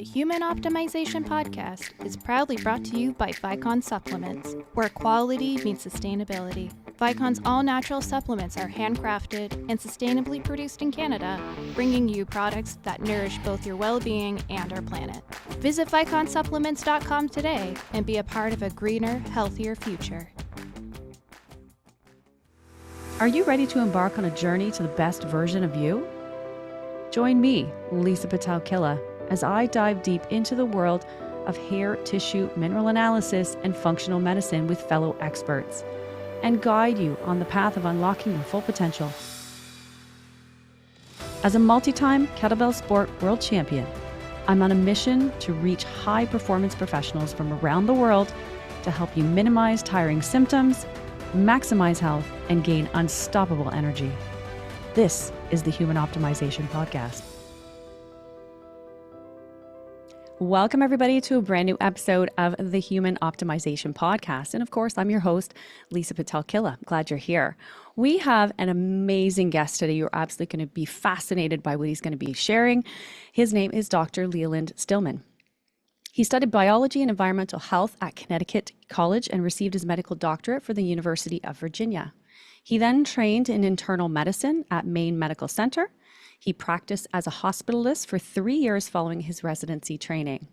The Human Optimization Podcast is proudly brought to you by Vicon Supplements, where quality meets sustainability. Vicon's all-natural supplements are handcrafted and sustainably produced in Canada, bringing you products that nourish both your well-being and our planet. Visit viconsupplements.com today and be a part of a greener, healthier future. Are you ready to embark on a journey to the best version of you? Join me, Lisa Pitel-Killah, as I dive deep into the world of hair tissue mineral analysis and functional medicine with fellow experts, and guide you on the path of unlocking your full potential. As a multi-time kettlebell sport world champion, I'm on a mission to reach high-performance professionals from around the world to help you minimize tiring symptoms, maximize health, and gain unstoppable energy. This is the Human Optimization Podcast. Welcome, everybody, to a brand new episode of the Human Optimization Podcast. And of course, I'm your host, Lisa Pitel-Killah. Glad you're here. We have an amazing guest today. You're absolutely going to be fascinated by what he's going to be sharing. His name is Dr. Leland Stillman. He studied biology and environmental health at Connecticut College and received his medical doctorate from the University of Virginia. He then trained in internal medicine at Maine Medical Center. He practiced as a hospitalist for 3 years following his residency training.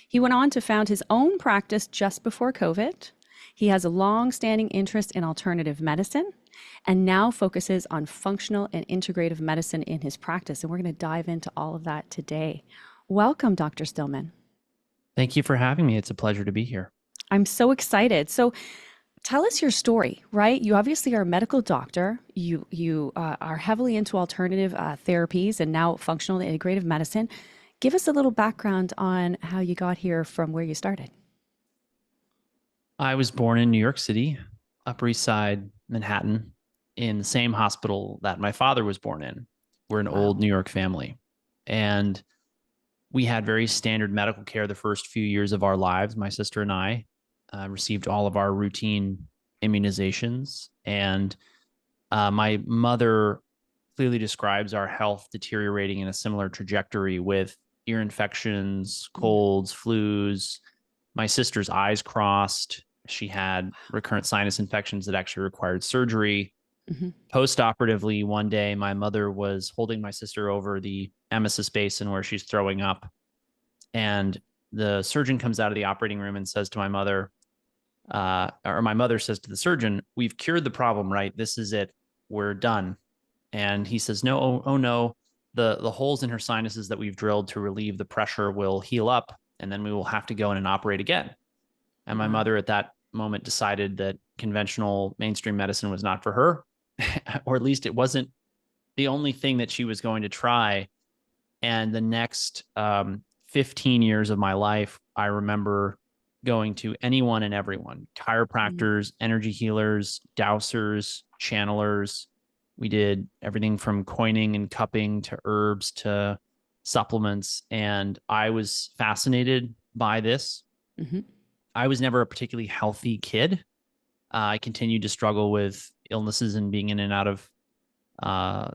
He went on to found his own practice just before COVID. He has a long-standing interest in alternative medicine and now focuses on functional and integrative medicine in his practice. And we're going to dive into all of that today. Welcome, Dr. Stillman. Thank you for having me. It's a pleasure to be here. I'm so excited. So tell us your story, right? You obviously are a medical doctor. You are heavily into alternative therapies and now functional and integrative medicine. Give us a little background on how you got here from where you started. I was born in New York City, Upper East Side, Manhattan, in the same hospital that my father was born in. We're an old New York family. And we had very standard medical care the first few years of our lives. My sister and I received all of our routine immunizations. And my mother clearly describes our health deteriorating in a similar trajectory with ear infections, colds, flus. My sister's eyes crossed. She had recurrent sinus infections that actually required surgery. Post-operatively, one day, my mother was holding my sister over the emesis basin where she's throwing up. And the surgeon comes out of the operating room and says to my mother, or my mother says to the surgeon, "We've cured the problem, right? This is it. We're done." And he says, "No, oh no, the holes in her sinuses that we've drilled to relieve the pressure will heal up, and then we will have to go in and operate again." And my mother at that moment decided that conventional mainstream medicine was not for her, or at least it wasn't the only thing that she was going to try. And the next 15 years of my life, I remember going to anyone and everyone, chiropractors, energy healers, dowsers, channelers. We did everything from coining and cupping to herbs to supplements. And I was fascinated by this. I was never a particularly healthy kid. I continued to struggle with illnesses and being in and out of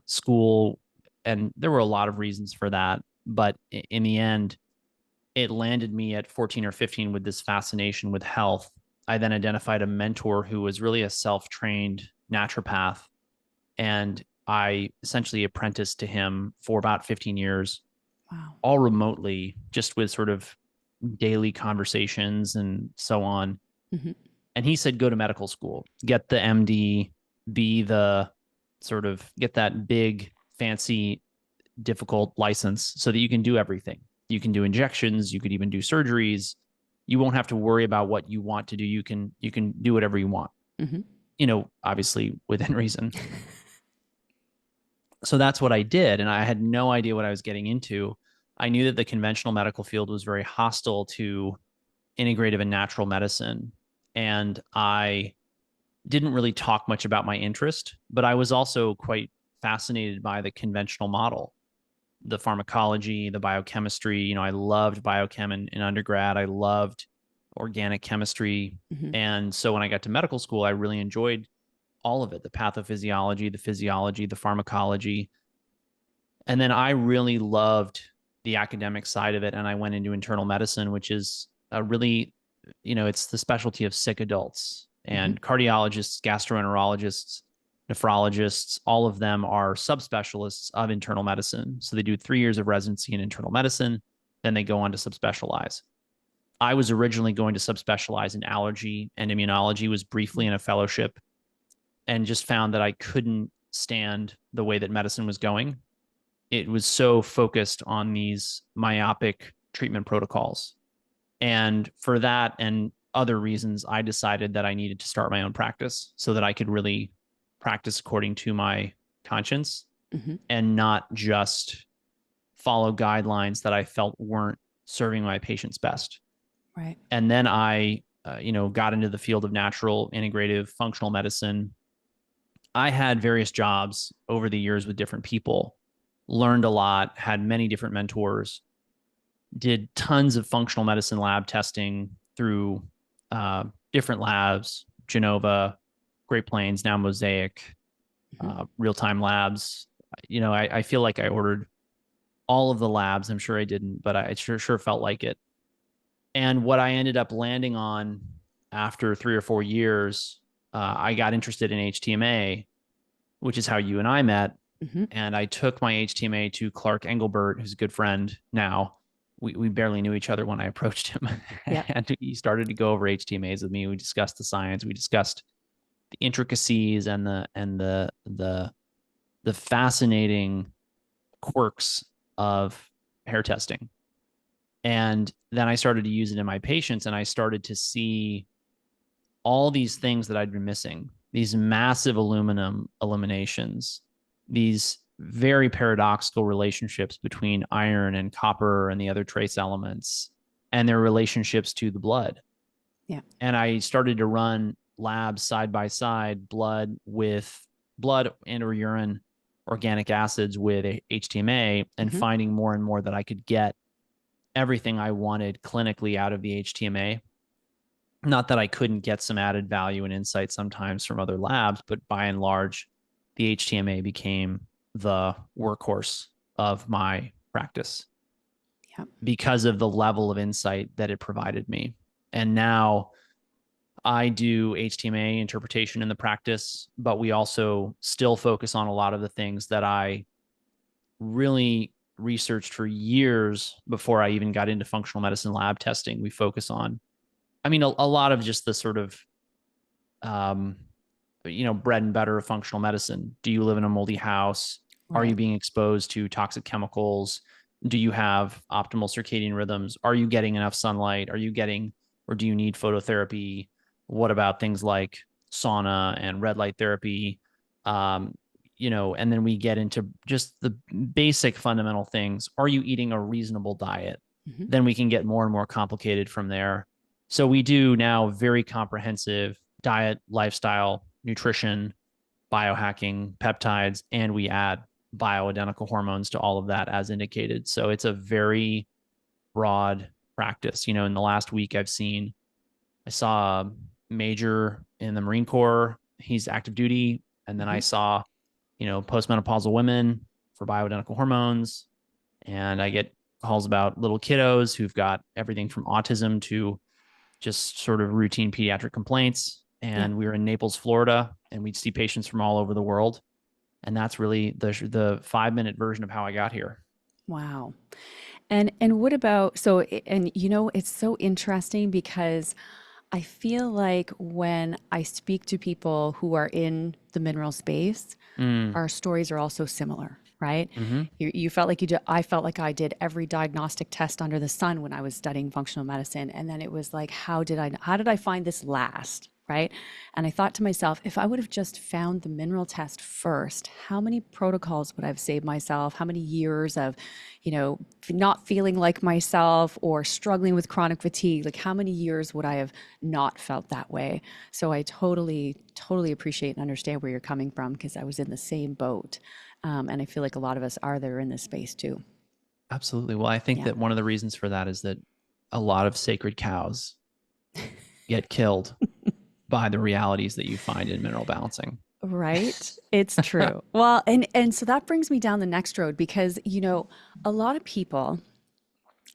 school. And there were a lot of reasons for that. But in the end, it landed me at 14 or 15 with this fascination with health. I then identified a mentor who was really a self-trained naturopath. And I essentially apprenticed to him for about 15 years, all remotely, just with sort of daily conversations and so on. And he said, go to medical school, get the MD, get that big, fancy, difficult license so that you can do everything. You can do injections. You could even do surgeries. You won't have to worry about what you want to do. You can do whatever you want, obviously within reason. So that's what I did. And I had no idea what I was getting into. I knew that the conventional medical field was very hostile to integrative and natural medicine. And I didn't really talk much about my interest, but I was also quite fascinated by the conventional model, the pharmacology, the biochemistry. I loved biochem in undergrad. I loved organic chemistry. And so when I got to medical school, I really enjoyed all of it, the pathophysiology, the physiology, the pharmacology. And then I really loved the academic side of it, and I went into internal medicine, which is a really, it's the specialty of sick adults, and cardiologists, gastroenterologists, nephrologists, all of them are subspecialists of internal medicine. So they do 3 years of residency in internal medicine, then they go on to subspecialize. I was originally going to subspecialize in allergy and immunology, was briefly in a fellowship, and just found that I couldn't stand the way that medicine was going. It was so focused on these myopic treatment protocols. And for that and other reasons, I decided that I needed to start my own practice so that I could really practice according to my conscience and not just follow guidelines that I felt weren't serving my patients best. Right. And then I, got into the field of natural, integrative, functional medicine. I had various jobs over the years with different people, learned a lot, had many different mentors, did tons of functional medicine lab testing through different labs, Genova, Great Plains, now Mosaic, real-time labs. I feel like I ordered all of the labs. I'm sure I didn't, but I sure felt like it. And what I ended up landing on after 3 or 4 years, I got interested in HTMA, which is how you and I met. And I took my HTMA to Clark Engelbert, who's a good friend now. We barely knew each other when I approached him. And he started to go over HTMAs with me. We discussed the science. We discussed the intricacies and the fascinating quirks of hair testing. And then I started to use it in my patients, and I started to see all these things that I'd been missing, these massive aluminum eliminations, these very paradoxical relationships between iron and copper and the other trace elements, and their relationships to the blood. Yeah. And I started to run labs side by side, blood and or urine, organic acids with HTMA, and finding more and more that I could get everything I wanted clinically out of the HTMA. Not that I couldn't get some added value and insight sometimes from other labs, but by and large, the HTMA became the workhorse of my practice because of the level of insight that it provided me. And now I do HTMA interpretation in the practice, but we also still focus on a lot of the things that I really researched for years before I even got into functional medicine lab testing. We focus on, a lot of just the sort of, bread and butter of functional medicine. Do you live in a moldy house? Right. Are you being exposed to toxic chemicals? Do you have optimal circadian rhythms? Are you getting enough sunlight? Or do you need phototherapy? What about things like sauna and red light therapy? And then we get into just the basic fundamental things. Are you eating a reasonable diet? Then we can get more and more complicated from there. So we do now very comprehensive diet, lifestyle, nutrition, biohacking, peptides, and we add bioidentical hormones to all of that as indicated. So it's a very broad practice. In the last week I saw a major in the Marine Corps. He's active duty. And then I saw postmenopausal women for bioidentical hormones. And I get calls about little kiddos who've got everything from autism to just sort of routine pediatric complaints. And we were in Naples, Florida, and we'd see patients from all over the world. And that's really the 5-minute version of how I got here. Wow. And what about, it's so interesting because I feel like when I speak to people who are in the mineral space, our stories are also similar, right? You felt like I felt like I did every diagnostic test under the sun when I was studying functional medicine. And then it was like, how did I find this last? Right. And I thought to myself, if I would have just found the mineral test first, how many protocols would I have saved myself? How many years of, not feeling like myself or struggling with chronic fatigue? Like how many years would I have not felt that way? So I totally appreciate and understand where you're coming from because I was in the same boat. And I feel like a lot of us are there in this space too. Absolutely. Well, I think that one of the reasons for that is that a lot of sacred cows get killed by the realities that you find in mineral balancing. Right. It's true. Well, and so that brings me down the next road because, a lot of people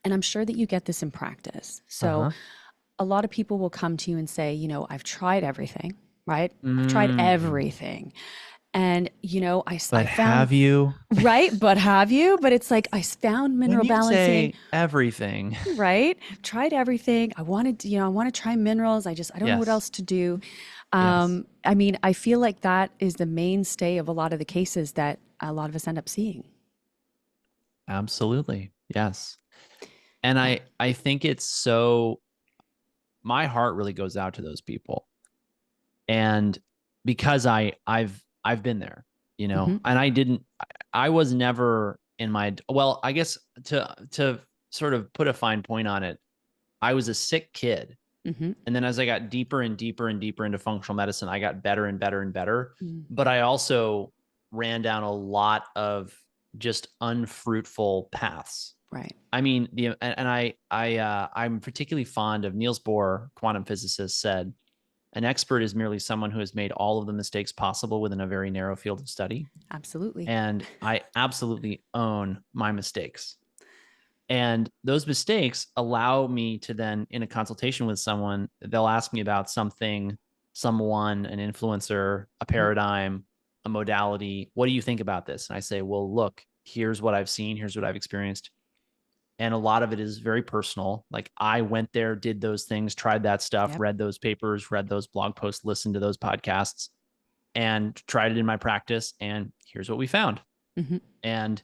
And I'm sure that you get this in practice. So Uh-huh. a lot of people will come to you and say, I've tried everything, right? I've tried Mm. everything. And, I But found, have you? right? But have you? But it's like, I found When mineral you balancing, say everything, right? Tried everything. I wanted, I want to try minerals. I don't know what yes, else to do. yes, I mean, I feel like that is the mainstay of a lot of the cases that a lot of us end up seeing. absolutely. Yes. And Yeah. I think it's so, my heart really goes out to those people. And because I've been there, Mm-hmm. and I was never in my, well, I guess to sort of put a fine point on it, I was a sick kid. Mm-hmm. And then as I got deeper and deeper and deeper into functional medicine, I got better and better and better. Mm. But I also ran down a lot of just unfruitful paths. Right. I mean, I'm particularly fond of Niels Bohr, quantum physicist, said, an expert is merely someone who has made all of the mistakes possible within a very narrow field of study. Absolutely. And I absolutely own my mistakes. And those mistakes allow me to then, in a consultation with someone, they'll ask me about something, someone, an influencer, a paradigm, a modality. What do you think about this? And I say, well, look, here's what I've seen, here's what I've experienced. And a lot of it is very personal. Like, I went there, did those things, tried that stuff, Yep. read those papers, read those blog posts, listened to those podcasts, and tried it in my practice. And here's what we found. Mm-hmm. And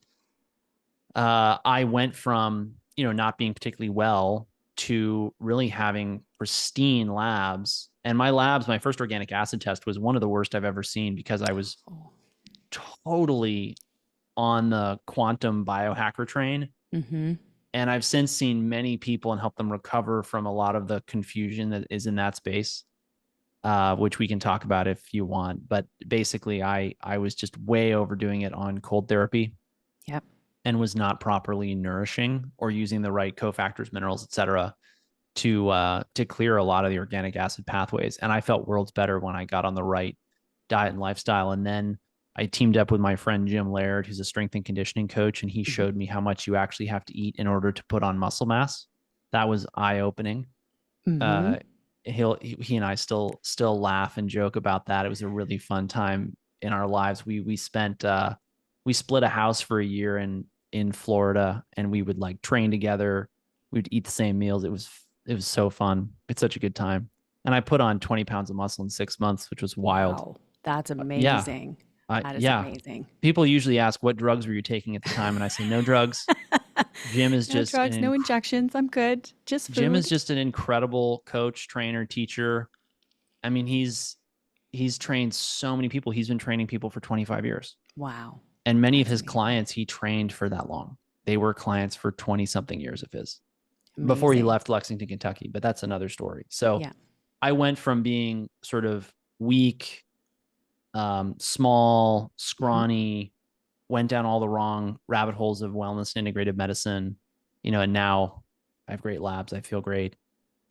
I went from, not being particularly well to really having pristine labs. And my first organic acid test was one of the worst I've ever seen, because I was Oh. totally on the quantum biohacker train. Mm-hmm. And I've since seen many people and helped them recover from a lot of the confusion that is in that space, which we can talk about if you want. But basically, I was just way overdoing it on cold therapy. Yep. And was not properly nourishing or using the right cofactors, minerals, et cetera, to clear a lot of the organic acid pathways. And I felt worlds better when I got on the right diet and lifestyle. And then I teamed up with my friend Jim Laird, who's a strength and conditioning coach, and he Mm-hmm. showed me how much you actually have to eat in order to put on muscle mass. That was eye-opening. Mm-hmm. He and I still laugh and joke about that. It was a really fun time in our lives. We split a house for a year in Florida, and we would like train together. We'd eat the same meals. It was so fun. It's such a good time. And I put on 20 pounds of muscle in 6 months, which was wild. Wow. That's Yeah. amazing. That is Yeah. amazing. People usually ask, what drugs were you taking at the time? And I say, no drugs. Jim is No just drugs, no injections. I'm good. Just Jim is food. just an incredible coach, trainer, teacher. I mean, he's trained so many people. He's been training people for 25 years. Wow. And many of That's his amazing. clients he trained for that long. They were clients for 20 something years of his before he Amazing. left Lexington, Kentucky. But that's another story. So Yeah. I went from being sort of weak, small, scrawny, went down all the wrong rabbit holes of wellness and integrative medicine, and now I have great labs. I feel great.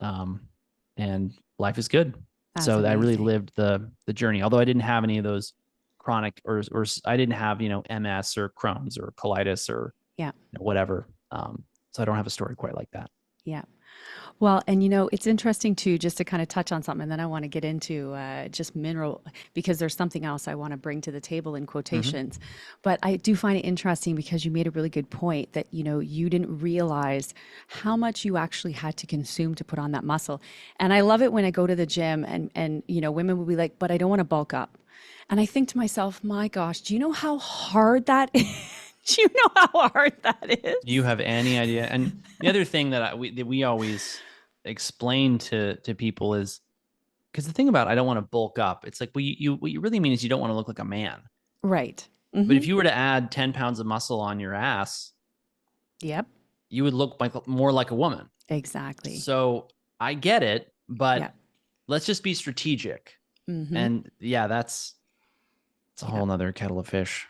And life is good. That's So I really amazing. lived the journey, although I didn't have any of those chronic or I didn't have, MS or Crohn's or colitis or Yeah. whatever. So I don't have a story quite like that. Yeah. Well, and it's interesting too, just to kind of touch on something, and then I want to get into just mineral, because there's something else I want to bring to the table in quotations. But I do find it interesting because you made a really good point that, you didn't realize how much you actually had to consume to put on that muscle. And I love it when I go to the gym and women will be like, but I don't want to bulk up. And I think to myself, my gosh, do you know how hard that is? Do you know how hard that is? Do you have any idea? And the other thing that we always explain to people is, because the thing about I don't want to bulk up, it's like, what you really mean is you don't want to look like a man. Right. But if you were to add 10 pounds of muscle on your ass, Yep. you would look more like a woman. Exactly. So I get it, but Yep. let's just be strategic. Mm-hmm. And yeah, it's a whole nother kettle of fish.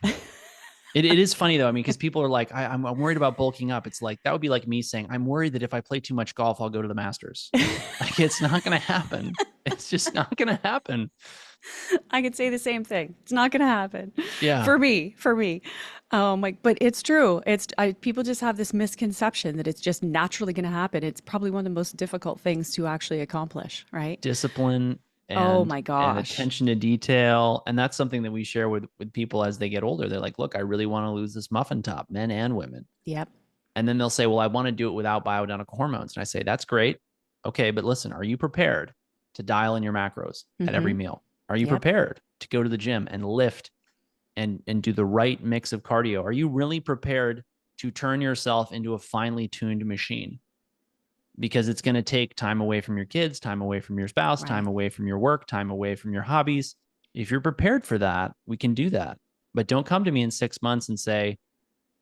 It is funny though. I mean, because people are like, I'm worried about bulking up. It's like, that would be like me saying, I'm worried that if I play too much golf, I'll go to the Masters. Like, it's not going to happen. It's just not going to happen. I could say the same thing. It's not going to happen Yeah. for me. But it's true. People just have this misconception that it's just naturally going to happen. It's probably one of the most difficult things to actually accomplish, right? Discipline Oh and my and gosh. attention to detail. And that's something that we share with people as they get older. They're like, look, I really want to lose this muffin top, men and women. Yep. And then they'll say, well, I want to do it without bioidentical hormones. And I say, that's great. Okay, but listen, are you prepared to dial in your macros at every meal? Are you Yep. prepared to go to the gym and lift and do the right mix of cardio? Are you really prepared to turn yourself into a finely tuned machine? Because it's going to take time away from your kids, time away from your spouse, Right. time away from your work, time away from your hobbies. If you're prepared for that, we can do that. But don't come to me in 6 months and say,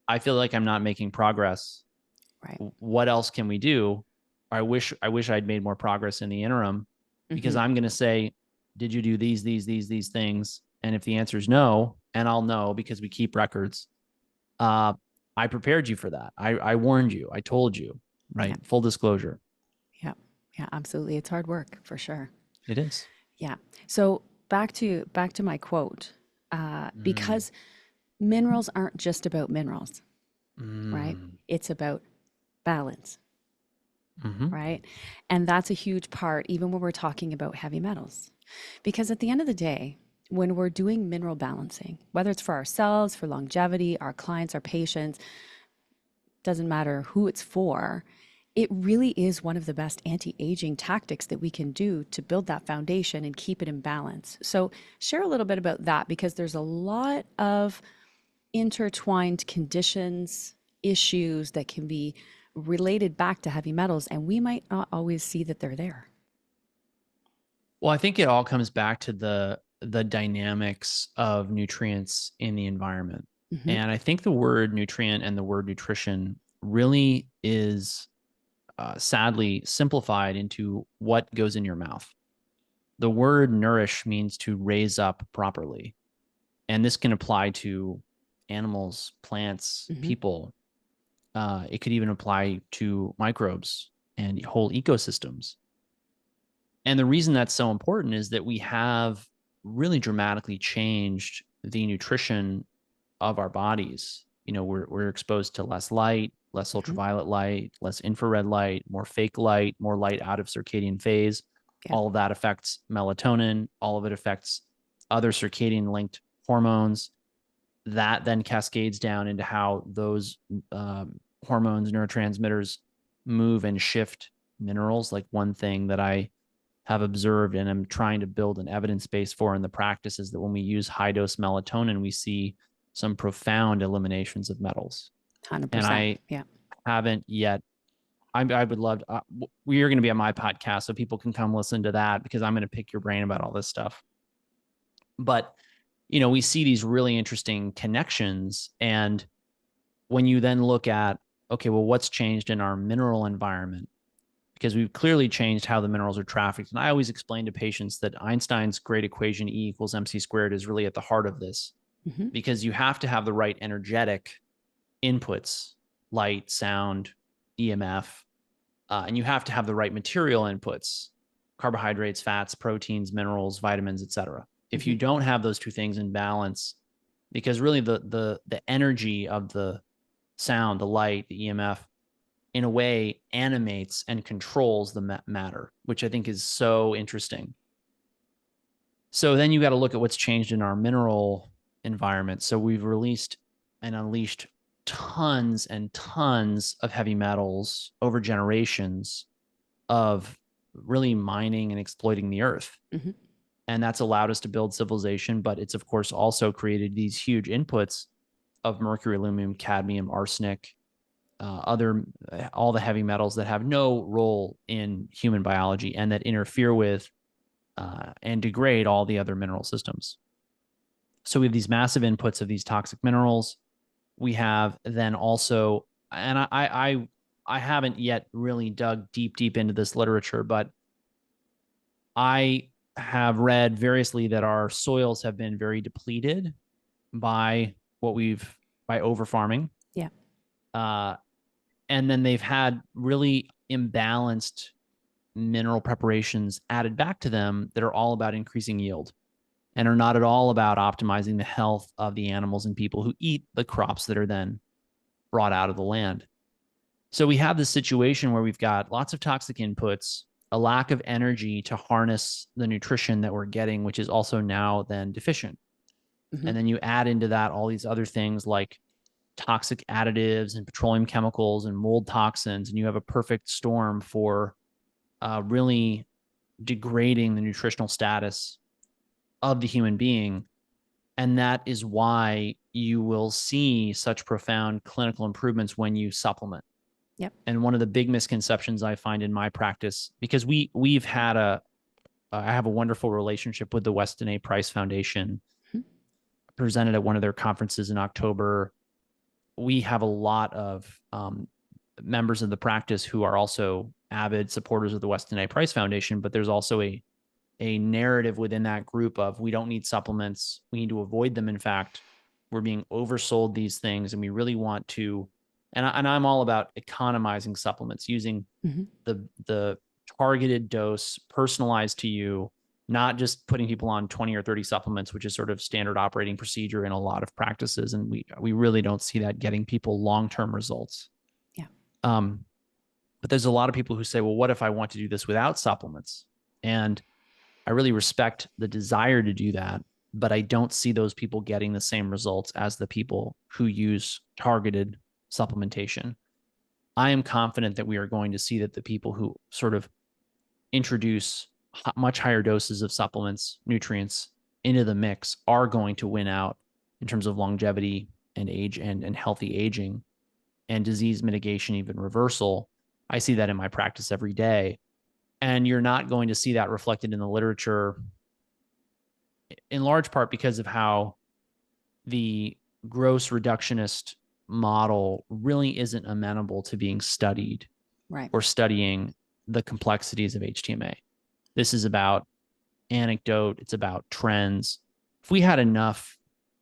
I feel like I'm not making progress. Right. What else can we do? I wish I'd made more progress in the interim, because I'm going to say, did you do these things? And if the answer is no, and I'll know because we keep records, I prepared you for that. I warned you. I told you, right? Yeah. Full disclosure. Yeah. Yeah, absolutely. It's hard work for sure. It is. Yeah. So back to my quote, because minerals aren't just about minerals, right? It's about balance, right? And that's a huge part, even when we're talking about heavy metals. Because at the end of the day, when we're doing mineral balancing, whether it's for ourselves, for longevity, our clients, our patients, doesn't matter who it's for, it really is one of the best anti-aging tactics that we can do to build that foundation and keep it in balance. So share a little bit about that, because there's a lot of intertwined conditions, issues that can be related back to heavy metals, and we might not always see that they're there. Well, I think it all comes back to the dynamics of nutrients in the environment. And I think the word nutrient and the word nutrition really is sadly simplified into what goes in your mouth. The word nourish means to raise up properly. And this can apply to animals, plants, people. It could even apply to microbes and whole ecosystems. And the reason that's so important is that we have really dramatically changed the nutrition of our bodies. You know, we're exposed to less light, less ultraviolet light, less infrared light, more fake light, more light out of circadian phase. Yeah. All of that affects melatonin. All of it affects other circadian linked hormones. That then cascades down into how those hormones, neurotransmitters move and shift minerals. Like, one thing that I have observed and I'm trying to build an evidence base for in the practice is that when we use high dose melatonin, we see some profound eliminations of metals. 100%. And I haven't yet. I would love to, you're going to be on my podcast, so people can come listen to that, because I'm going to pick your brain about all this stuff. But, you know, we see these really interesting connections. And when you then look at, okay, well, what's changed in our mineral environment? Because we've clearly changed how the minerals are trafficked. And I always explain to patients that Einstein's great equation, E equals MC squared, is really at the heart of this, because you have to have the right energetic inputs, light, sound, EMF, and you have to have the right material inputs, carbohydrates, fats, proteins, minerals, vitamins, etc. If you don't have those two things in balance, because really the energy of the sound, the light, the EMF, in a way animates and controls the matter, which I think is so interesting. So then you got to look at what's changed in our mineral environment. So we've released and unleashed tons and tons of heavy metals over generations of really mining and exploiting the earth. And that's allowed us to build civilization, but it's of course also created these huge inputs of mercury, aluminum, cadmium, arsenic, all the heavy metals that have no role in human biology and that interfere with and degrade all the other mineral systems. So we have these massive inputs of these toxic minerals. We have then also, and I haven't yet really dug deep into this literature, but I have read variously that our soils have been very depleted by what we've by over farming. Yeah. And then they've had really imbalanced mineral preparations added back to them that are all about increasing yield and are not at all about optimizing the health of the animals and people who eat the crops that are then brought out of the land. So we have this situation where we've got lots of toxic inputs, a lack of energy to harness the nutrition that we're getting, which is also now then deficient. Mm-hmm. And then you add into that all these other things like toxic additives and petroleum chemicals and mold toxins, and you have a perfect storm for really degrading the nutritional status of the human being. And that is why you will see such profound clinical improvements when you supplement. Yep. And one of the big misconceptions I find in my practice, because we've had I have a wonderful relationship with the Weston A. Price Foundation, presented at one of their conferences in October. We have a lot of members of the practice who are also avid supporters of the Weston A. Price Foundation, but there's also a narrative within that group of we don't need supplements. We need to avoid them. In fact, we're being oversold these things, and we really want to, and I'm all about economizing supplements, using the targeted dose, personalized to you, not just putting people on 20 or 30 supplements, which is sort of standard operating procedure in a lot of practices. And we really don't see that getting people long-term results. Yeah. But there's a lot of people who say, well, what if I want to do this without supplements? And I really respect the desire to do that, but I don't see those people getting the same results as the people who use targeted supplementation. I am confident that we are going to see that the people who sort of introduce much higher doses of supplements, nutrients into the mix are going to win out in terms of longevity and age and healthy aging and disease mitigation, even reversal. I see that in my practice every day. And you're not going to see that reflected in the literature, in large part because of how the gross reductionist model really isn't amenable to being studied, right, or studying the complexities of HTMA. This is about anecdote. It's about trends. If we had enough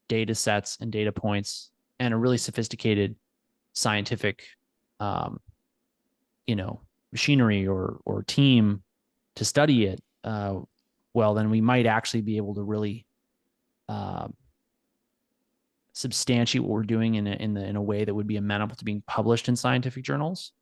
data sets and data points and a really sophisticated scientific, machinery or team to study it, well, then we might actually be able to really substantiate what we're doing in a way that would be amenable to being published in scientific journals.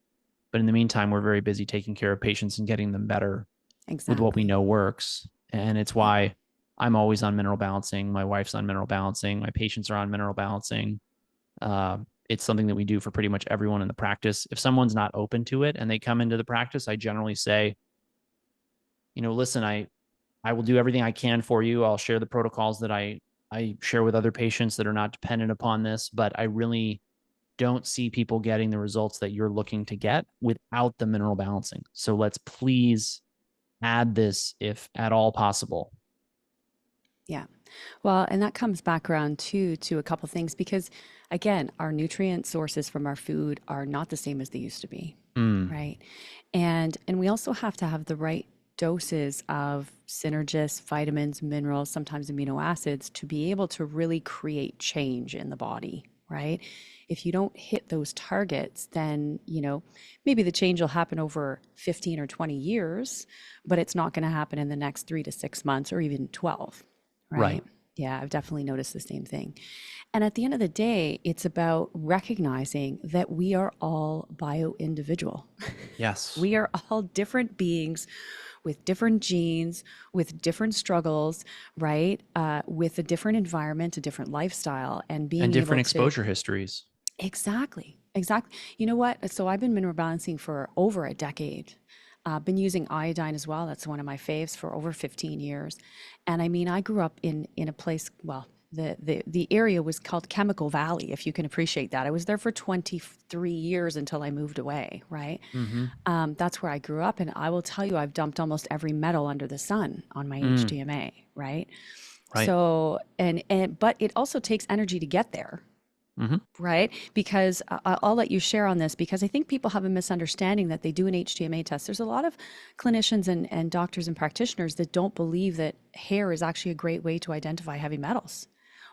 But in the meantime, we're very busy taking care of patients and getting them better with what we know works. And it's why I'm always on mineral balancing. My wife's on mineral balancing. My patients are on mineral balancing. It's something that we do for pretty much everyone in the practice. If someone's not open to it and they come into the practice, I generally say, listen, I will do everything I can for you. I'll share the protocols that I share with other patients that are not dependent upon this, but I really don't see people getting the results that you're looking to get without the mineral balancing. So let's please add this if at all possible. Yeah. Well, and that comes back around to a couple things, because again, our nutrient sources from our food are not the same as they used to be. Right. And we also have to have the right doses of synergists, vitamins, minerals, sometimes amino acids to be able to really create change in the body. Right. If you don't hit those targets, then, maybe the change will happen over 15 or 20 years, but it's not going to happen in the next 3 to 6 months or even 12. Right. Yeah, I've definitely noticed the same thing. And at the end of the day, it's about recognizing that we are all bio-individual. Yes. We are all different beings with different genes, with different struggles, right? With a different environment, a different lifestyle, and different exposure histories. Exactly. You know what? So I've been mineral balancing for over a decade. Been using iodine as well. That's one of my faves for over 15 years. And I mean, I grew up in a place, well, the area was called Chemical Valley, if you can appreciate that. I was there for 23 years until I moved away, right? That's where I grew up. And I will tell you, I've dumped almost every metal under the sun on my HTMA, right? So, but it also takes energy to get there. Right? Because I'll let you share on this, because I think people have a misunderstanding that they do an HTMA test. There's a lot of clinicians and doctors and practitioners that don't believe that hair is actually a great way to identify heavy metals,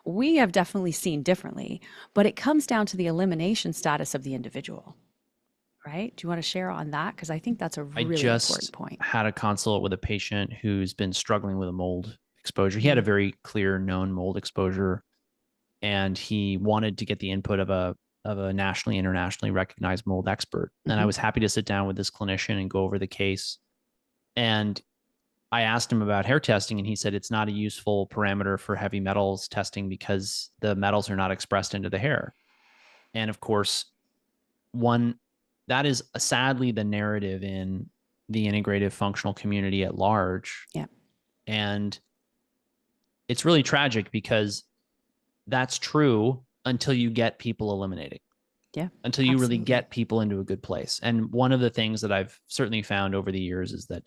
we have definitely seen differently, but it comes down to the elimination status of the individual, right? Do you want to share on that? Because I think that's a I really important just point. had a consult with a patient who's been struggling with a mold exposure. He had a very clear known mold exposure, and he wanted to get the input of a nationally, internationally recognized mold expert. And I was happy to sit down with this clinician and go over the case. And I asked him about hair testing, and he said it's not a useful parameter for heavy metals testing because the metals are not expressed into the hair. And of course, that is sadly the narrative in the integrative functional community at large. Yeah. And it's really tragic because that's true until you get people eliminating. Yeah. Until you really get people into a good place. And one of the things that I've certainly found over the years is that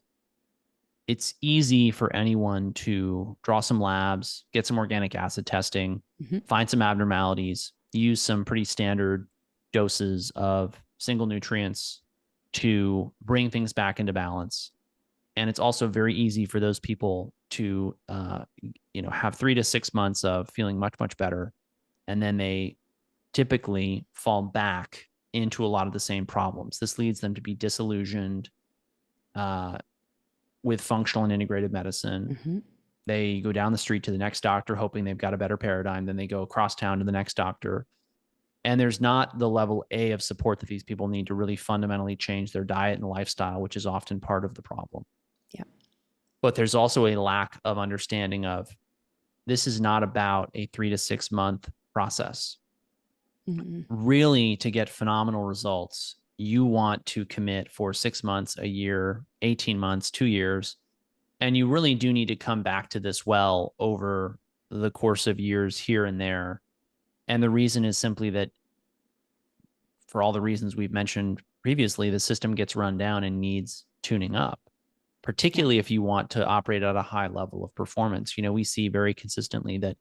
it's easy for anyone to draw some labs, get some organic acid testing, find some abnormalities, use some pretty standard doses of single nutrients to bring things back into balance. And it's also very easy for those people to, have 3 to 6 months of feeling much, much better. And then they typically fall back into a lot of the same problems. This leads them to be disillusioned with functional and integrative medicine. They go down the street to the next doctor, hoping they've got a better paradigm. Then they go across town to the next doctor. And there's not the level A of support that these people need to really fundamentally change their diet and lifestyle, which is often part of the problem. Yeah. But there's also a lack of understanding of this is not about a 3 to 6 month process. Really, to get phenomenal results, you want to commit for 6 months, a year, 18 months, 2 years. And you really do need to come back to this well over the course of years here and there. And the reason is simply that for all the reasons we've mentioned previously, the system gets run down and needs tuning up, particularly if you want to operate at a high level of performance. We see very consistently that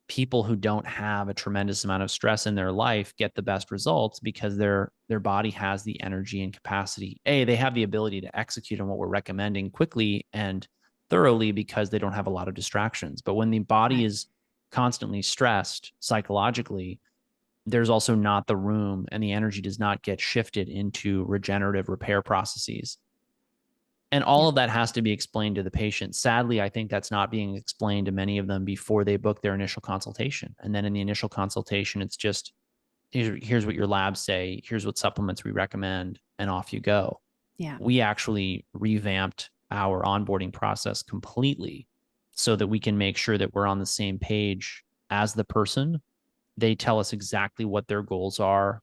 people who don't have a tremendous amount of stress in their life get the best results because their body has the energy and capacity. They have the ability to execute on what we're recommending quickly and thoroughly because they don't have a lot of distractions. But when the body is constantly stressed psychologically, there's also not the room, and the energy does not get shifted into regenerative repair processes. And all of that has to be explained to the patient. Sadly, I think that's not being explained to many of them before they book their initial consultation. And then in the initial consultation, it's just, here's what your labs say, here's what supplements we recommend, and off you go. Yeah. We actually revamped our onboarding process completely so that we can make sure that we're on the same page as the person. They tell us exactly what their goals are.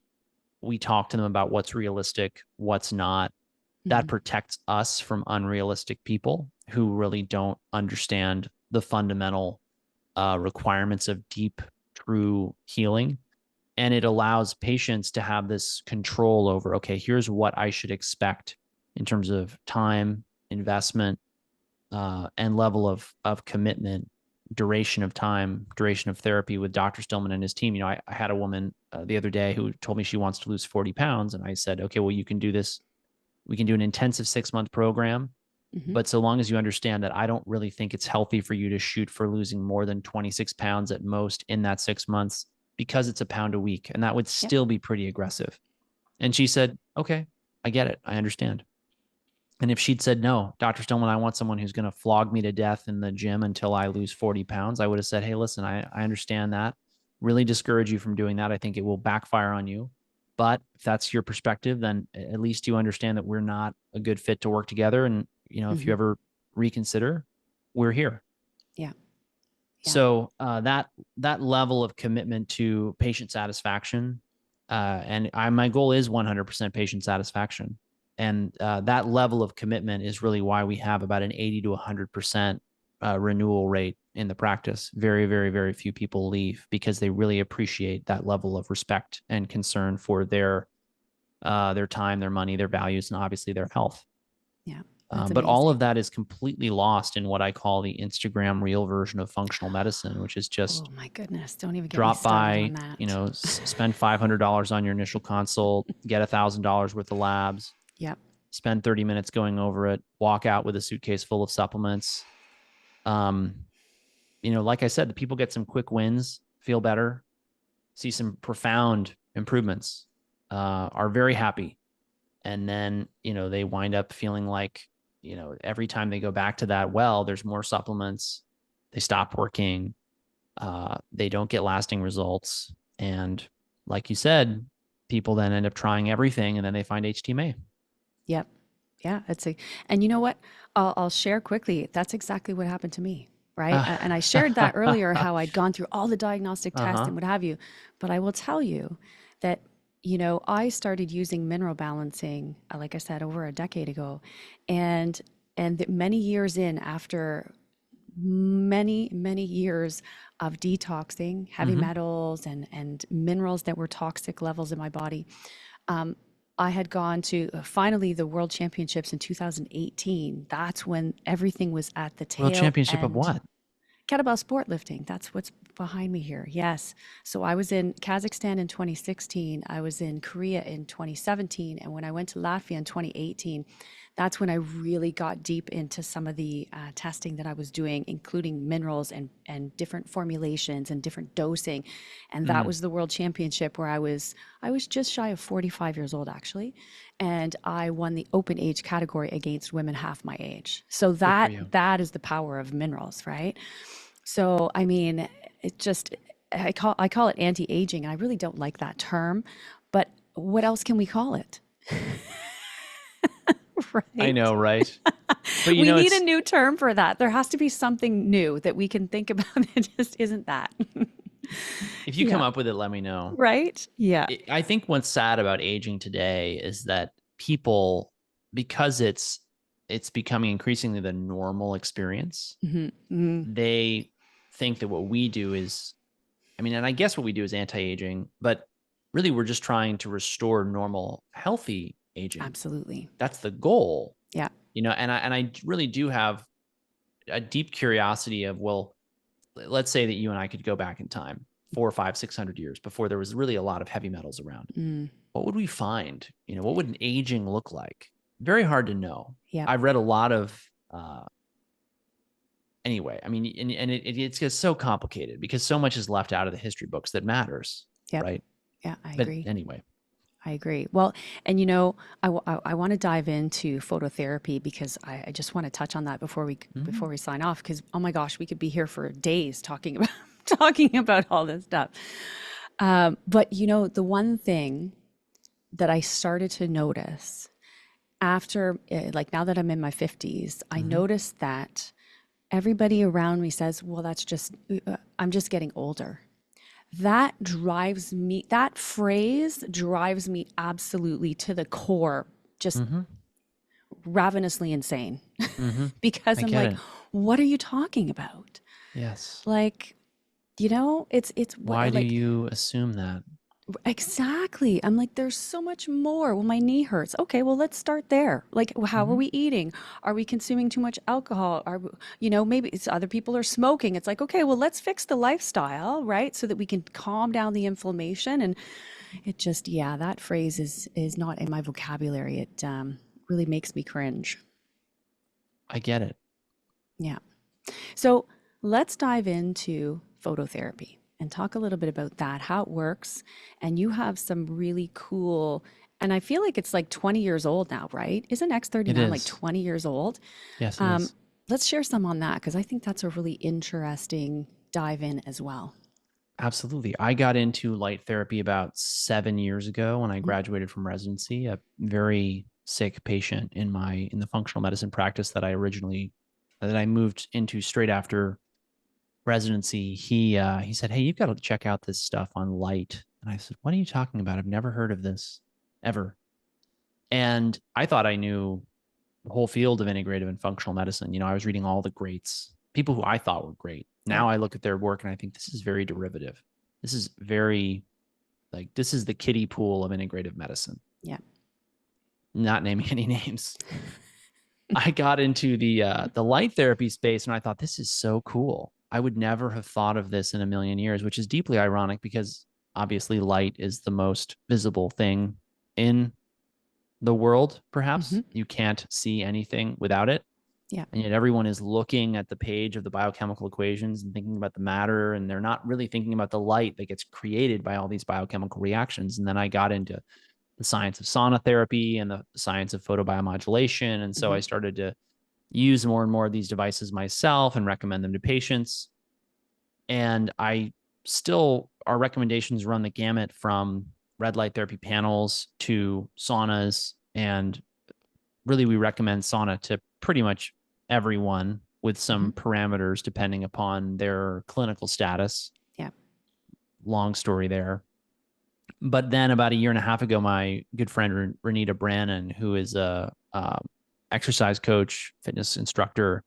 We talk to them about what's realistic, what's not. That protects us from unrealistic people who really don't understand the fundamental requirements of deep, true healing. And it allows patients to have this control over, okay, here's what I should expect in terms of time, investment, and level of commitment, duration of time, duration of therapy with Dr. Stillman and his team. I had a woman the other day who told me she wants to lose 40 pounds. And I said, okay, well, you can do this. We can do an intensive 6-month program, but so long as you understand that I don't really think it's healthy for you to shoot for losing more than 26 pounds at most in that 6 months, because it's a pound a week, and that would still be pretty aggressive. And she said, okay, I get it. I understand. And if she'd said, no, Dr. Stillman, I want someone who's going to flog me to death in the gym until I lose 40 pounds, I would have said, hey, listen, I understand that. Really discourage you from doing that. I think it will backfire on you. But if that's your perspective, then at least you understand that we're not a good fit to work together. And, if you ever reconsider, we're here. Yeah. So that level of commitment to patient satisfaction, and my goal is 100% patient satisfaction. And that level of commitment is really why we have about an 80 to 100% renewal rate in the practice. Very, very, very few people leave because they really appreciate that level of respect and concern for their time, their money, their values, and obviously their health. Yeah. But all of that is completely lost in what I call the Instagram reel version of functional medicine, which is just, oh my goodness, don't even get drop me started by, on that. spend $500 on your initial consult, get $1,000 worth of labs. Yep. Spend 30 minutes going over it, walk out with a suitcase full of supplements. like I said, the people get some quick wins, feel better, see some profound improvements, are very happy. And then, they wind up feeling like, every time they go back to that well, there's more supplements, they stop working, they don't get lasting results. And like you said, people then end up trying everything and then they find HTMA. Yep. Yeah. And you know what? I'll share quickly. That's exactly what happened to me. Right. And I shared that earlier, how I'd gone through all the diagnostic tests and what have you. But I will tell you that, I started using mineral balancing, like I said, over a decade ago. And many years in, after many, many years of detoxing heavy metals and minerals that were toxic levels in my body, I had gone to finally the World Championships in 2018. That's when everything was at the tail World Championship of end. what? Kettlebell sport lifting. That's what's behind me here. Yes. So I was in Kazakhstan in 2016. I was in Korea in 2017. And when I went to Latvia in 2018, that's when I really got deep into some of the testing that I was doing, including minerals and different formulations and different dosing. And that was the World Championship where I was just shy of 45 years old, actually. And I won the open age category against women half my age. So that is the power of minerals, right? So, I mean, I call it anti-aging, and I really don't like that term, but what else can we call it? Right? I know, right? But we need a new term for that. There has to be something new that we can think about that just isn't that. If you come up with it, let me know. Right? Yeah. I think what's sad about aging today is that people, because it's becoming increasingly the normal experience, they think that what we do is, and I guess what we do is anti-aging, but really we're just trying to restore normal, healthy aging. Absolutely. That's the goal. Yeah. And I really do have a deep curiosity of, well, let's say that you and I could go back in time 400, 500, 600 years before there was really a lot of heavy metals around. What would we find? What would an aging look like? Very hard to know. Yeah. I've read a lot of, anyway, it's just so complicated because so much is left out of the history books that matters. Yep. Right. Yeah, I agree. Anyway. I agree. Well, and I want to dive into phototherapy because I just want to touch on that before we sign off, because oh my gosh, we could be here for days talking about all this stuff. But the one thing that I started to notice after, like now that I'm in my 50s, I noticed that everybody around me says, well, I'm just getting older. That phrase drives me absolutely to the core, just ravenously insane. Because I'm like, what are you talking about? Yes. Like, it's why do you assume that? Exactly. I'm like, there's so much more. Well, my knee hurts. Okay, well, let's start there. Like, how are we eating? Are we consuming too much alcohol? Maybe it's other people are smoking. It's like, okay, well, let's fix the lifestyle, right? So that we can calm down the inflammation. And it just, that phrase is not in my vocabulary. It really makes me cringe. I get it. Yeah. So let's dive into phototherapy and talk a little bit about that, how it works. And you have some really cool, and I feel like it's like 20 years old now, right? Isn't X39 like 20 years old? Yes, it is. Let's share some on that, because I think that's a really interesting dive in as well. Absolutely. I got into light therapy about 7 years ago when I graduated from residency. A very sick patient in the functional medicine practice that I moved into straight after residency, he said, hey, you've got to check out this stuff on light. And I said, what are you talking about? I've never heard of this ever. And I thought I knew the whole field of integrative and functional medicine. I was reading all the greats, people who I thought were great. Now I look at their work and I think this is very derivative. This is this is the kiddie pool of integrative medicine. Yeah. Not naming any names. I got into the light therapy space and I thought, this is so cool. I would never have thought of this in a million years, which is deeply ironic because obviously light is the most visible thing in the world, perhaps. You can't see anything without it. Yeah. And yet everyone is looking at the page of the biochemical equations and thinking about the matter, and they're not really thinking about the light that gets created by all these biochemical reactions. And then I got into the science of sauna therapy and the science of photobiomodulation. And so I started to use more and more of these devices myself and recommend them to patients. And our recommendations run the gamut from red light therapy panels to saunas. And really, we recommend sauna to pretty much everyone with some parameters depending upon their clinical status. Yeah. Long story there. But then about a year and a half ago, my good friend Renita Brannon, who is a exercise coach, fitness instructor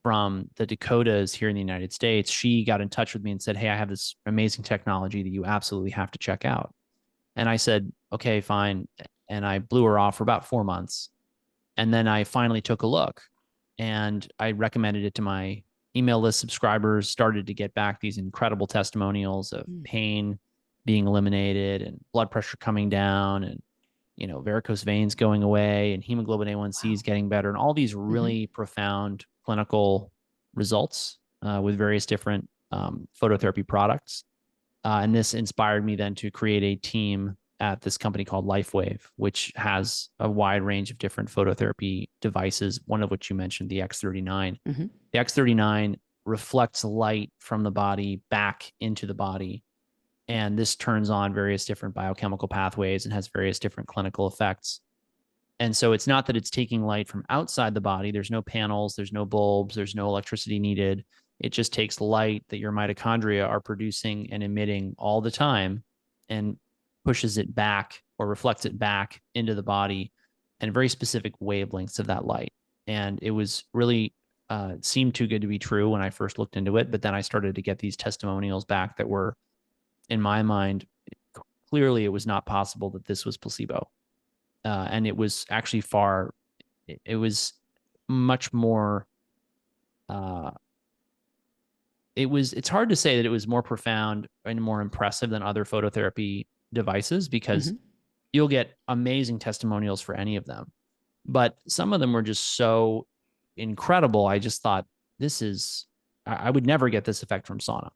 from the Dakotas here in the United States, she got in touch with me and said, "Hey, I have this amazing technology that you absolutely have to check out." And I said, "Okay, fine." And I blew her off for about 4 months. And then I finally took a look and I recommended it to my email list subscribers, started to get back these incredible testimonials of pain being eliminated and blood pressure coming down and, varicose veins going away and hemoglobin A1Cs getting better and all these really profound clinical results with various different phototherapy products. And this inspired me then to create a team at this company called LifeWave, which has a wide range of different phototherapy devices, one of which you mentioned, the X39. The X39 reflects light from the body back into the body. And this turns on various different biochemical pathways and has various different clinical effects. And so it's not that it's taking light from outside the body. There's no panels, there's no bulbs, there's no electricity needed. It just takes light that your mitochondria are producing and emitting all the time and pushes it back or reflects it back into the body and very specific wavelengths of that light. And it was really seemed too good to be true when I first looked into it. But then I started to get these testimonials back that were, in my mind, clearly it was not possible that this was placebo. And it was actually it was much more, it's hard to say that it was more profound and more impressive than other phototherapy devices because you'll get amazing testimonials for any of them. But some of them were just so incredible. I just thought, I would never get this effect from sauna.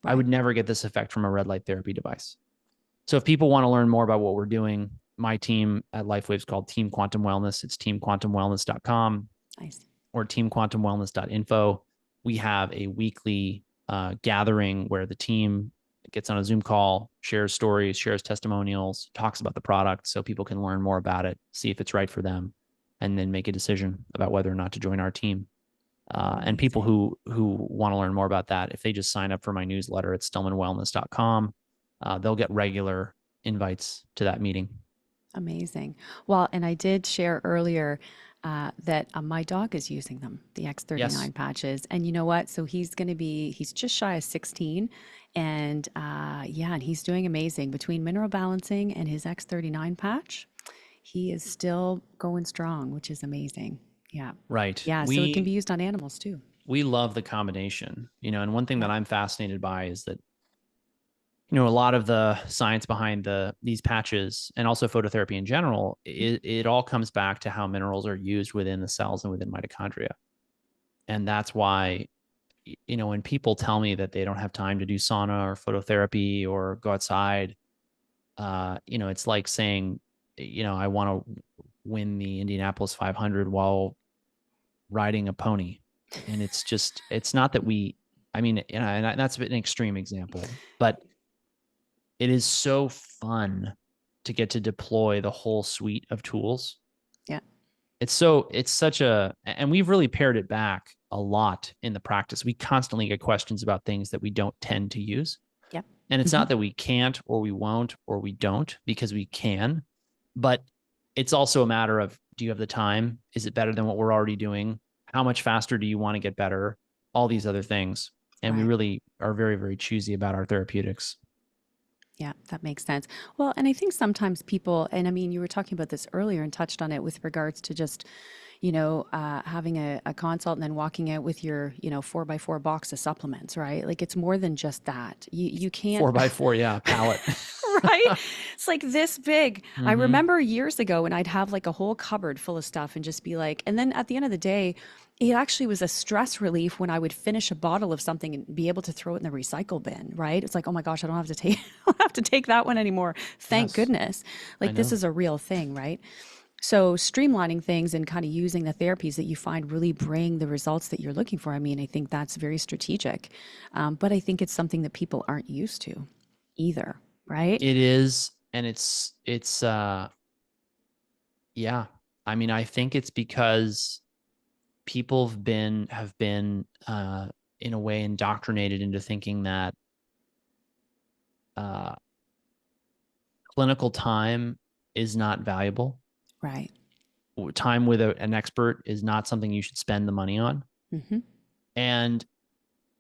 Right. I would never get this effect from a red light therapy device. So if people want to learn more about what we're doing, my team at LifeWave is called Team Quantum Wellness. It's teamquantumwellness.com. Nice. Or teamquantumwellness.info. We have a weekly gathering where the team gets on a Zoom call, shares stories, shares testimonials, talks about the product so people can learn more about it, see if it's right for them, and then make a decision about whether or not to join our team. And people who want to learn more about that, if they just sign up for my newsletter at stillmanwellness.com, they'll get regular invites to that meeting. Amazing. Well, and I did share earlier that my dog is using them, the X39 patches. And you know what? So he's just shy of 16. And and he's doing amazing. Between mineral balancing and his X39 patch, he is still going strong, which is amazing. Yeah. Right. Yeah. So it can be used on animals too. We love the combination, and one thing that I'm fascinated by is that, a lot of the science behind these patches and also phototherapy in general, it all comes back to how minerals are used within the cells and within mitochondria. And that's why, when people tell me that they don't have time to do sauna or phototherapy or go outside, it's like saying, I want to win the Indianapolis 500 while riding a pony. And it's not that and that's an extreme example, but it is so fun to get to deploy the whole suite of tools. Yeah. And we've really pared it back a lot in the practice. We constantly get questions about things that we don't tend to use. Yeah. And it's not that we can't or we won't or we don't, because we can, but it's also a matter of, do you have the time? Is it better than what we're already doing? How much faster do you want to get better? All these other things. And we really are very, very choosy about our therapeutics. Yeah, that makes sense. Well, and I think sometimes people, and I mean, you were talking about this earlier and touched on it with regards to just, having a consult and then walking out with your, 4x4 box of supplements, right? Like it's more than just that. You can't. 4x4, yeah, pallet. Right? It's like this big. I Mm-hmm. remember years ago when I'd have like a whole cupboard full of stuff and just be like, and then at the end of the day, it actually was a stress relief when I would finish a bottle of something and be able to throw it in the recycle bin, right? It's like, oh my gosh, I don't have to take, I don't have to take that one anymore. Thank Yes, goodness. I Like this know. is a real thing, right? So streamlining things and kind of using the therapies that you find really bring the results that you're looking for. I mean, I think that's very strategic, but I think it's something that people aren't used to either, right? It is, and yeah. I mean, I think it's because people have been in a way indoctrinated into thinking that uh, clinical time is not valuable. Right. Time with an expert is not something you should spend the money on. Mm-hmm. And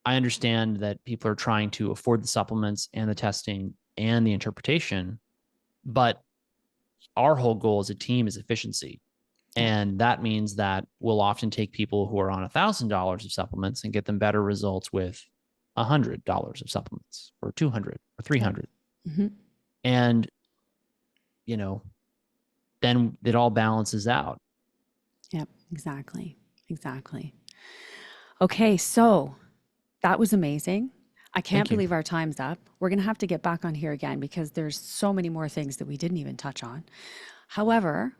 I understand that people are trying to afford the supplements and the testing and the interpretation, but our whole goal as a team is efficiency. Yeah. And that means that we'll often take people who are on $1,000 of supplements and get them better results with $100 of supplements or 200 or 300. Mm-hmm. And, then it all balances out. Yep. Exactly. Exactly. Okay. So that was amazing. I can't Thank you. believe our time's up. We're going to have to get back on here again because there's so many more things that we didn't even touch on. However,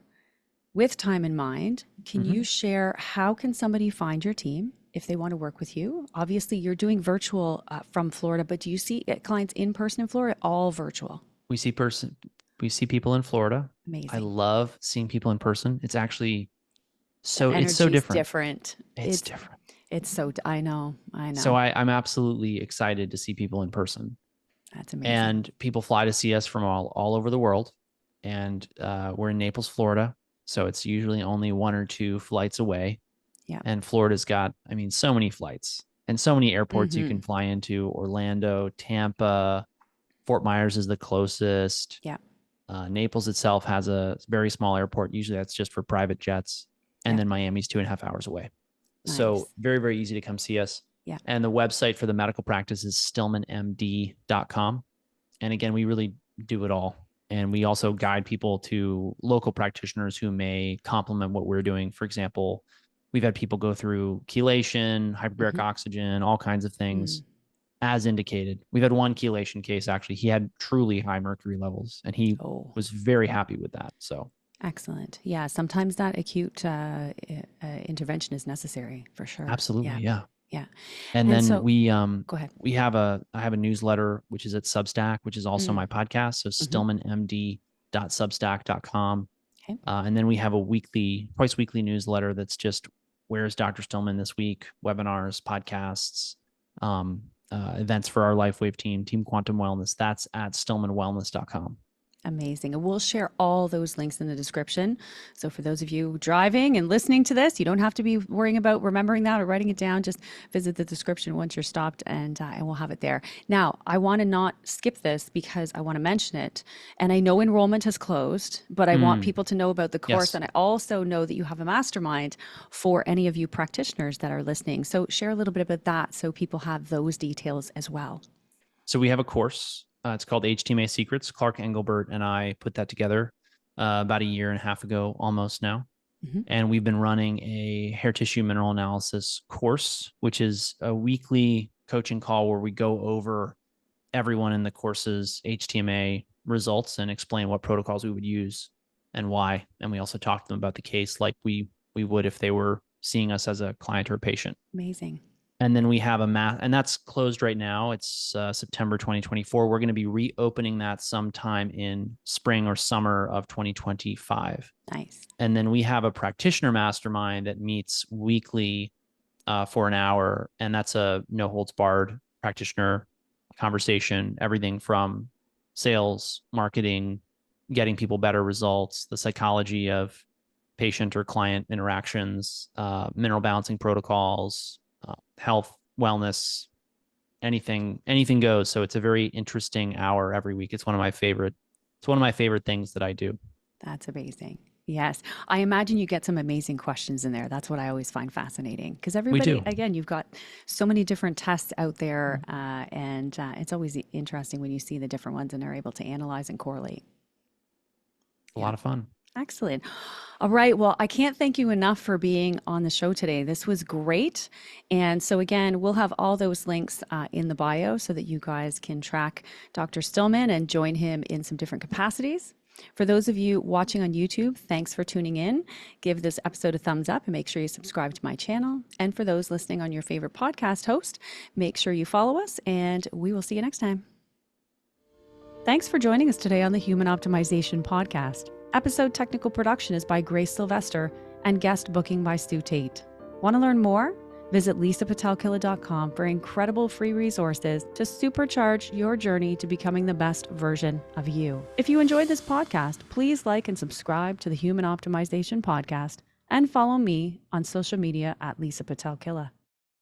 with time in mind, can Mhm. you share how can somebody find your team if they want to work with you? Obviously, you're doing virtual from Florida, but do you see clients in person in Florida? All virtual. We see people in Florida. I Amazing. love seeing people in person. It's actually The it's so energy's different. different. It's different. It's so, I know. So I'm absolutely excited to see people in person. That's amazing. And people fly to see us from all over the world. And we're in Naples, Florida. So it's usually only 1 or 2 flights away. Yeah. And Florida's got, I mean, so many flights and so many airports you Mhm. can fly into. Orlando, Tampa, Fort Myers is the closest. Yeah. Naples itself has a very small airport. Usually that's just for private jets. And Yeah. then Miami's 2.5 hours away. Nice. So very, very easy to come see us. Yeah. And the website for the medical practice is stillmanmd.com. And again, we really do it all. And we also guide people to local practitioners who may complement what we're doing. For example, we've had people go through chelation, hyperbaric Mhm. oxygen, all kinds of things as indicated. We've had one chelation case, actually. He had truly high mercury levels and he Oh, was very happy with that. So excellent. Yeah. Sometimes that acute intervention is necessary for sure. absolutely. Yeah. Yeah. Yeah. And And then so, go ahead. I have a newsletter, which is at Substack, which is also my podcast. So stillmanmd.substack.com. Okay. And then we have a twice weekly newsletter that's just where's Dr. Stillman this week, webinars, podcasts, events for our LifeWave team, Team Quantum Wellness. That's at stillmanwellness.com. Amazing. And we'll share all those links in the description. So for those of you driving and listening to this, you don't have to be worrying about remembering that or writing it down. Just visit the description once you're stopped and we'll have it there. Now, I want to not skip this because I want to mention it. And I know enrollment has closed, but I want people to know about the course. Yes. And I also know that you have a mastermind for any of you practitioners that are listening. So share a little bit about that so people have those details as well. So we have a course. It's called HTMA Secrets. Clark Engelbert and I put that together about 1.5 years ago, almost now. Mhm. And we've been running a hair tissue mineral analysis course, which is a weekly coaching call where we go over everyone in the course's HTMA results and explain what protocols we would use and why. And we also talk to them about the case like we would if they were seeing us as a client or a patient. Amazing. And then we have and that's closed right now. It's September 2024. We're going to be reopening that sometime in spring or summer of 2025. Nice. And then we have a practitioner mastermind that meets weekly for an hour. And that's a no holds barred practitioner conversation, everything from sales, marketing, getting people better results, the psychology of patient or client interactions, mineral balancing protocols, health, wellness, anything goes. So it's a very interesting hour every week. It's one of my favorite things that I do. That's amazing. Yes. I imagine you get some amazing questions in there. That's what I always find fascinating because We everybody, do. again, you've got so many different tests out there. And it's always interesting when you see the different ones and are able to analyze and correlate. A lot of fun. Excellent. All right. Well, I can't thank you enough for being on the show today. This was great. And so, again, we'll have all those links in the bio so that you guys can track Dr. Stillman and join him in some different capacities. For those of you watching on YouTube, thanks for tuning in. Give this episode a thumbs up and make sure you subscribe to my channel. And for those listening on your favorite podcast host, make sure you follow us, and we will see you next time. Thanks for joining us today on the Human Optimization Podcast. Episode technical production is by Grace Sylvester and guest booking by Stu Tate. Want to learn more? Visit Pitel-Killah.com for incredible free resources to supercharge your journey to becoming the best version of you. If you enjoyed this podcast, please like and subscribe to the Human Optimization Podcast and follow me on social media at Pitel-Killah.